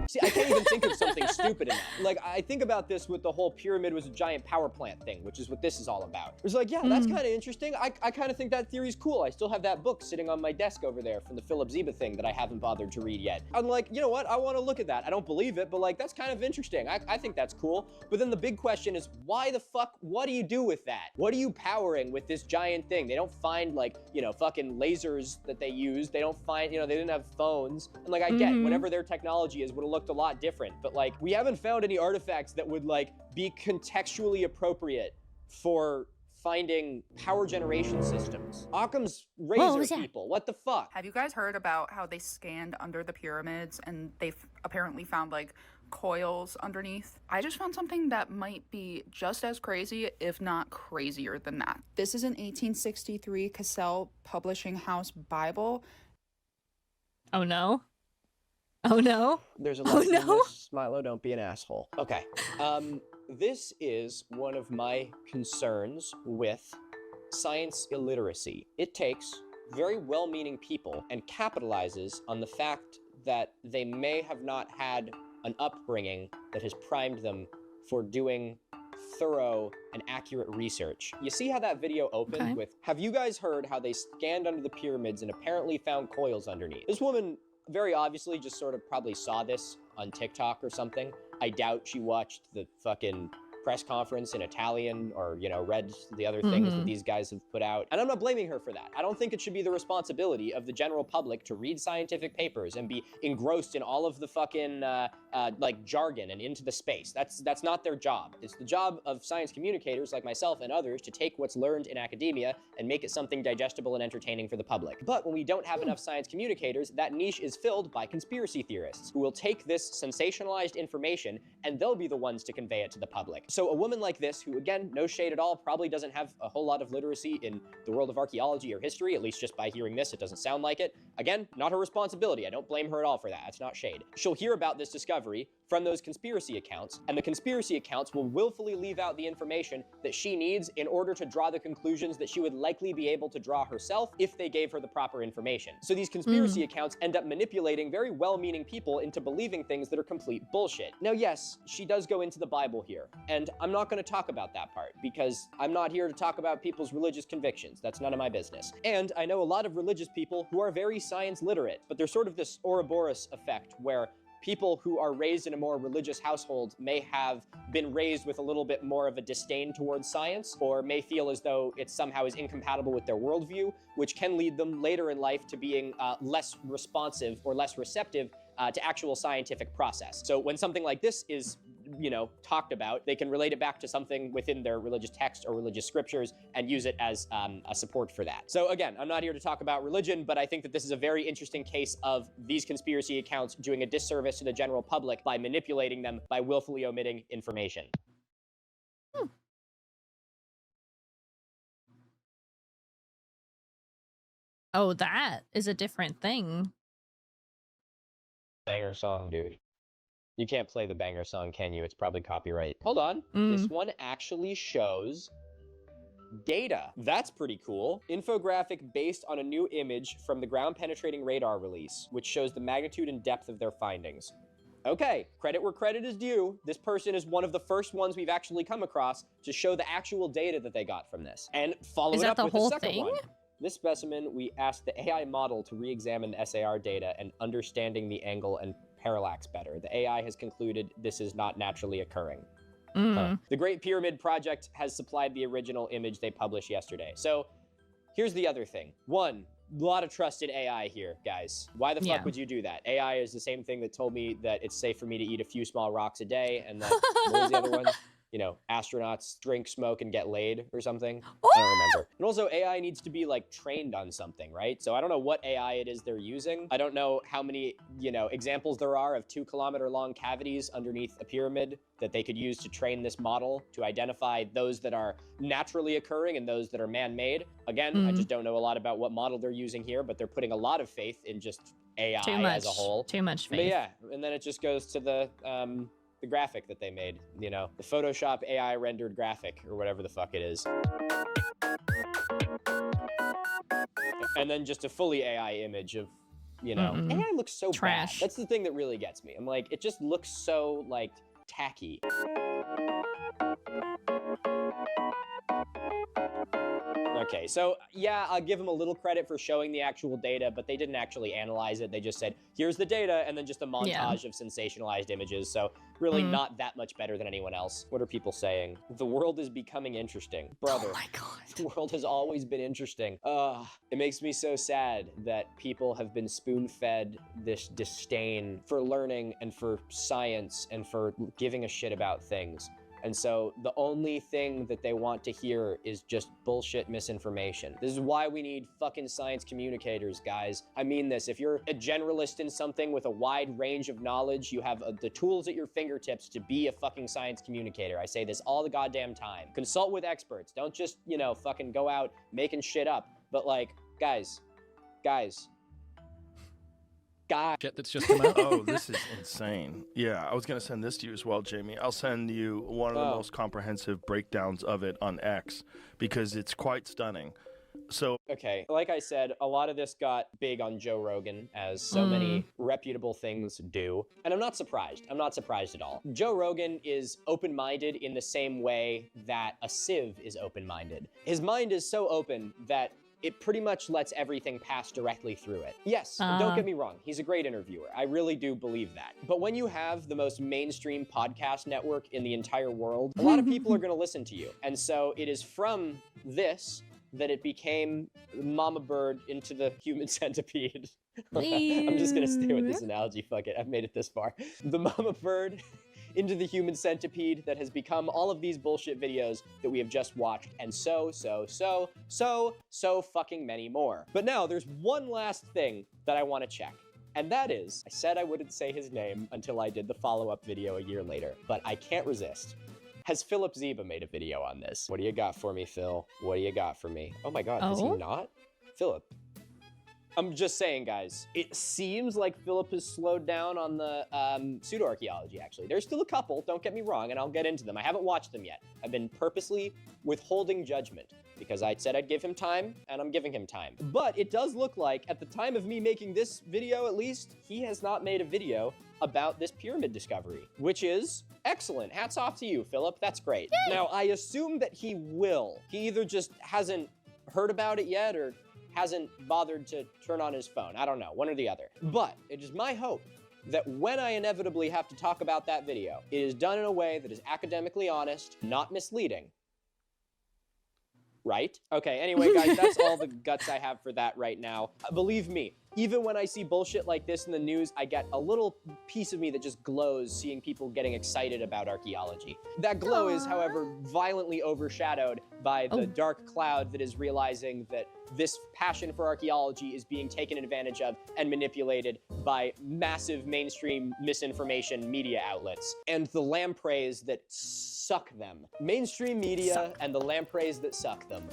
See, I can't even think of something stupid enough. Like, I think about this with the whole pyramid was a giant power plant thing, which is what this is all about. It's like, yeah, that's kind of interesting. I kind of think that theory's cool. I still have that book sitting on my desk over there from the Philip Zeba thing that I haven't bothered to read yet. I'm like, you know what? I want to look at that. I don't believe it, but like, that's kind of interesting. I think that's cool. But then the big question is, why the fuck, what do you do with that? What are you powering with this giant thing? They don't find like, you know, fucking lasers that they use. They don't find, you know, they didn't have phones. And like, I get whatever their technology is would have looked a lot different, but like, we haven't found any artifacts that would like be contextually appropriate for finding power generation systems. Occam's razor people, what the fuck? Have you guys heard about how they scanned under the pyramids and they apparently found like coils underneath? I just found something that might be just as crazy, if not crazier than that. This is an 1863 Cassell Publishing House Bible. Oh no. Oh no. There's a lot in this. Milo, don't be an asshole. Okay. This is one of my concerns with science illiteracy. It takes very well-meaning people and capitalizes on the fact that they may have not had an upbringing that has primed them for doing thorough and accurate research. You see how that video opened with, have you guys heard how they scanned under the pyramids and apparently found coils underneath? This woman very obviously just sort of probably saw this on TikTok or something. I doubt she watched the fucking press conference in Italian or, you know, read the other things that these guys have put out. And I'm not blaming her for that. I don't think it should be the responsibility of the general public to read scientific papers and be engrossed in all of the fucking, like, jargon and into the space. That's not their job. It's the job of science communicators like myself and others to take what's learned in academia and make it something digestible and entertaining for the public. But when we don't have enough science communicators, that niche is filled by conspiracy theorists who will take this sensationalized information and they'll be the ones to convey it to the public. So a woman like this, who again, no shade at all, probably doesn't have a whole lot of literacy in the world of archaeology or history, at least just by hearing this, it doesn't sound like it. Again, not her responsibility. I don't blame her at all for that. It's not shade. She'll hear about this discovery from those conspiracy accounts, and the conspiracy accounts will willfully leave out the information that she needs in order to draw the conclusions that she would likely be able to draw herself if they gave her the proper information. So these conspiracy accounts end up manipulating very well-meaning people into believing things that are complete bullshit. Now, yes, she does go into the Bible here, and I'm not going to talk about that part because I'm not here to talk about people's religious convictions. That's none of my business. And I know a lot of religious people who are very science literate, but there's sort of this Ouroboros effect where people who are raised in a more religious household may have been raised with a little bit more of a disdain towards science, or may feel as though it somehow is incompatible with their worldview, which can lead them later in life to being less responsive or less receptive to actual scientific process. So when something like this is, you know, talked about, they can relate it back to something within their religious text or religious scriptures and use it as a support for that. So again, I'm not here to talk about religion, but I think that this is a very interesting case of these conspiracy accounts doing a disservice to the general public by manipulating them by willfully omitting information. Oh, that is a different thing. Banger song, dude. You can't play the banger song, can you? It's probably copyright. Hold on. This one actually shows data. That's pretty cool. Infographic based on a new image from the ground-penetrating radar release, which shows the magnitude and depth of their findings. Okay, credit where credit is due. This person is one of the first ones we've actually come across to show the actual data that they got from this. And follow it up with the second one. This specimen, we asked the AI model to re-examine the SAR data and understanding the angle and parallax better. The AI has concluded this is not naturally occurring. The Great Pyramid Project has supplied the original image they published yesterday. So here's the other thing. One, a lot of trusted AI here, guys. Why the fuck would you do that? AI is the same thing that told me that it's safe for me to eat a few small rocks a day, and that, what was the other one? You know, astronauts drink, smoke, and get laid or something. I don't remember. And also AI needs to be like trained on something, right? So I don't know what AI it is they're using. I don't know how many, you know, examples there are of 2-kilometer long cavities underneath a pyramid that they could use to train this model to identify those that are naturally occurring and those that are man-made. Again, I just don't know a lot about what model they're using here, but they're putting a lot of faith in just AI as a whole. Too much faith. But yeah, and then it just goes to the graphic that they made, you know, the Photoshop AI rendered graphic or whatever the fuck it is. And then just a fully AI image of, you know, AI looks so trash. bad. That's the thing that really gets me. I'm like, it just looks so like tacky. Okay, so yeah, I'll give them a little credit for showing the actual data, but they didn't actually analyze it. They just said, here's the data, and then just a montage of sensationalized images. So really not that much better than anyone else. What are people saying? The world is becoming interesting. Brother, oh my God. The world has always been interesting. It makes me so sad that people have been spoon-fed this disdain for learning and for science and for giving a shit about things. And so the only thing that they want to hear is just bullshit misinformation. This is why we need fucking science communicators, guys. I mean this, if you're a generalist in something with a wide range of knowledge, you have the tools at your fingertips to be a fucking science communicator. I say this all the goddamn time. Consult with experts. Don't just, you know, fucking go out making shit up. But like, guys. Get that's just come out. Oh, this is insane. Yeah, I was gonna send this to you as well, Jamie. I'll send you one of the most comprehensive breakdowns of it on X because it's quite stunning. So okay, like I said, a lot of this got big on Joe Rogan, as so many reputable things do. And I'm not surprised. I'm not surprised at all. Joe Rogan is open-minded in the same way that a sieve is open-minded. His mind is so open that it pretty much lets everything pass directly through it. Yes, don't get me wrong, he's a great interviewer. I really do believe that. But when you have the most mainstream podcast network in the entire world, a lot of people are gonna listen to you. And so it is from this that it became Mama Bird into the human centipede. I'm just gonna stay with this analogy, fuck it, I've made it this far. The Mama Bird into the human centipede that has become all of these bullshit videos that we have just watched, and so fucking many more. But now there's one last thing that I want to check, and that is, I said I wouldn't say his name until I did the follow-up video a year later, but I can't resist. Has Philip Zeba made a video on this? What do you got for me, Phil? What do you got for me? Oh my God, has he not? Philip. I'm just saying, guys, it seems like Philip has slowed down on the pseudo-archaeology, actually. There's still a couple, don't get me wrong, and I'll get into them. I haven't watched them yet. I've been purposely withholding judgment because I said I'd give him time, and I'm giving him time. But it does look like, at the time of me making this video at least, he has not made a video about this pyramid discovery, which is excellent. Hats off to you, Philip. That's great. Yay! Now, I assume that he will. He either just hasn't heard about it yet or hasn't bothered to turn on his phone. I don't know, one or the other. But it is my hope that when I inevitably have to talk about that video, it is done in a way that is academically honest, not misleading. Right? Okay, anyway, guys, that's all the guts I have for that right now. Believe me, even when I see bullshit like this in the news, I get a little piece of me that just glows seeing people getting excited about archaeology. That glow is, however, violently overshadowed by the dark cloud that is realizing that this passion for archaeology is being taken advantage of and manipulated by massive mainstream misinformation media outlets and the lampreys that suck them. Mainstream media and the lampreys that suck them.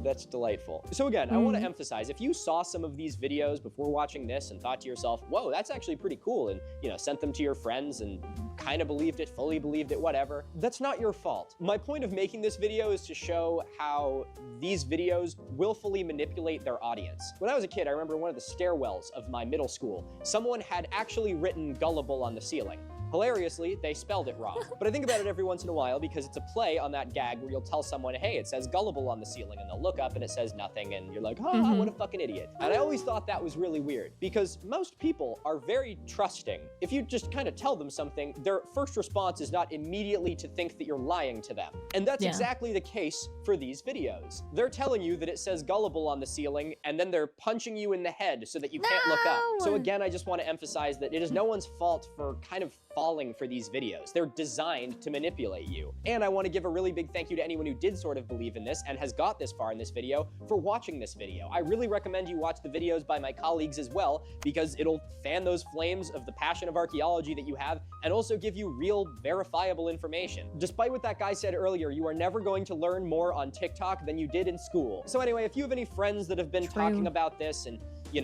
That's delightful. So again, I want to emphasize, if you saw some of these videos before watching this and thought to yourself, whoa, that's actually pretty cool, and, you know, sent them to your friends and kind of believed it, fully believed it, whatever, that's not your fault. My point of making this video is to show how these videos willfully manipulate their audience. When I was a kid, I remember one of the stairwells of my middle school, someone had actually written "gullible" on the ceiling. Hilariously, they spelled it wrong. But I think about it every once in a while because it's a play on that gag where you'll tell someone, hey, it says gullible on the ceiling, and they'll look up and it says nothing, and you're like, oh, what a fucking idiot. And I always thought that was really weird because most people are very trusting. If you just kind of tell them something, their first response is not immediately to think that you're lying to them. And that's exactly the case for these videos. They're telling you that it says gullible on the ceiling, and then they're punching you in the head so that you can't look up. So again, I just want to emphasize that it is no one's fault for kind of falling for these videos. They're designed to manipulate you. And I want to give a really big thank you to anyone who did sort of believe in this and has got this far in this video for watching this video. I really recommend you watch the videos by my colleagues as well, because it'll fan those flames of the passion of archaeology that you have and also give you real verifiable information. Despite what that guy said earlier, you are never going to learn more on TikTok than you did in school. So anyway, if you have any friends that have been talking about this and you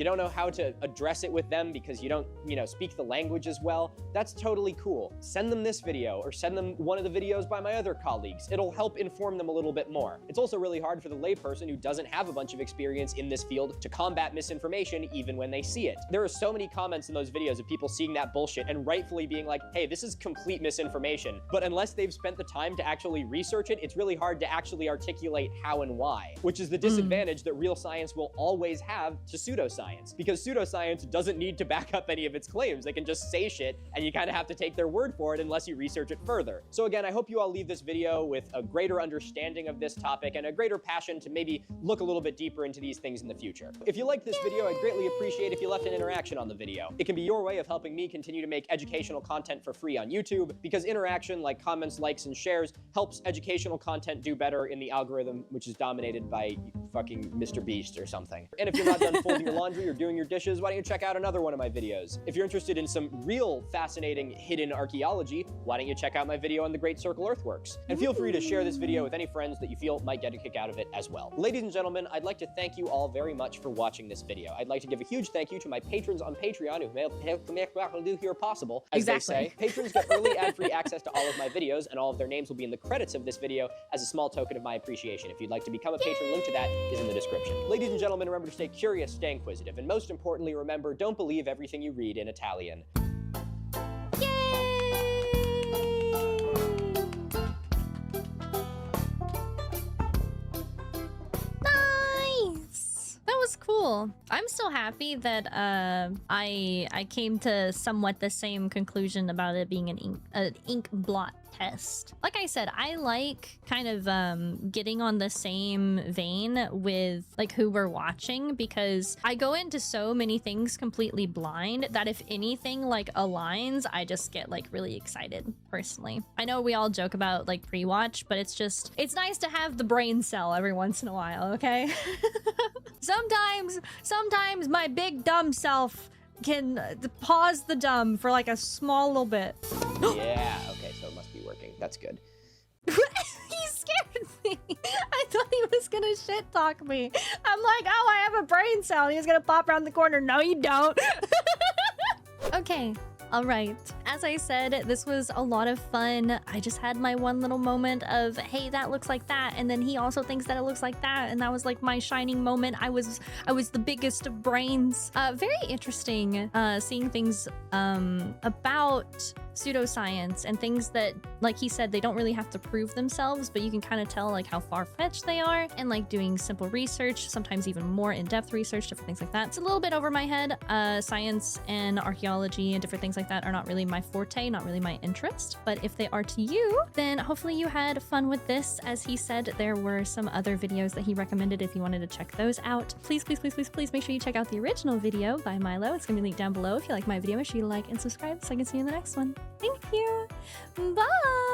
don't know how to address it with them because you don't, speak the language as well, that's totally cool. Send them this video or send them one of the videos by my other colleagues. It'll help inform them a little bit more. It's also really hard for the layperson who doesn't have a bunch of experience in this field to combat misinformation even when they see it. There are so many comments in those videos of people seeing that bullshit and rightfully being like, hey, this is complete misinformation. But unless they've spent the time to actually research it, it's really hard to actually articulate how and why, which is the disadvantage that real science will always have to pseudoscience, because pseudoscience doesn't need to back up any of its claims. They can just say shit and you kind of have to take their word for it unless you research it further. So again, I hope you all leave this video with a greater understanding of this topic and a greater passion to maybe look a little bit deeper into these things in the future. If you liked this video, I'd greatly appreciate if you left an interaction on the video. It can be your way of helping me continue to make educational content for free on YouTube, because interaction like comments, likes, and shares helps educational content do better in the algorithm, which is dominated by fucking Mr. Beast or something. And if you're not done folding your laundry or doing your dishes, why don't you check out another one of my videos? If you're interested in some real fascinating hidden archaeology, why don't you check out my video on the Great Circle Earthworks? And feel free to share this video with any friends that you feel might get a kick out of it as well. Ladies and gentlemen, I'd like to thank you all very much for watching this video. I'd like to give a huge thank you to my patrons on Patreon who help make what I do here possible. As they say, patrons get early ad-free access to all of my videos, and all of their names will be in the credits of this video as a small token of my appreciation. If you'd like to become a patron, link to that is in the description. Ladies and gentlemen, remember to stay curious, stay inquisitive, and most importantly, remember, don't believe everything you read in Italian. Was cool. I'm still happy that I came to somewhat the same conclusion about it being an ink blot test. Like I said, I like kind of getting on the same vein with like who we're watching, because I go into so many things completely blind that if anything like aligns, I just get like really excited personally. I know we all joke about like pre-watch, but it's nice to have the brain cell every once in a while, okay? Sometimes my big dumb self can pause the dumb for like a small little bit. Yeah, okay, so it must be working. That's good. He scared me. I thought he was gonna shit talk me. I'm like, oh, I have a brain cell. He's gonna pop around the corner. No, you don't. Okay. All right. As I said, this was a lot of fun. I just had my one little moment of, hey, that looks like that. And then he also thinks that it looks like that. And that was like my shining moment. I was the biggest of brains. Very interesting seeing things about pseudoscience and things that, like he said, they don't really have to prove themselves, but you can kind of tell like how far-fetched they are, and like doing simple research, sometimes even more in-depth research, different things like that. It's a little bit over my head. Science and archaeology and different things like that are not really my forte, not really my interest, but if they are to you, then hopefully you had fun with this. As he said, there were some other videos that he recommended if you wanted to check those out. Please make sure you check out the original video by Milo. It's gonna be linked down below. If you like my video, make sure you like and subscribe so I can see you in the next one. Thank you. Bye.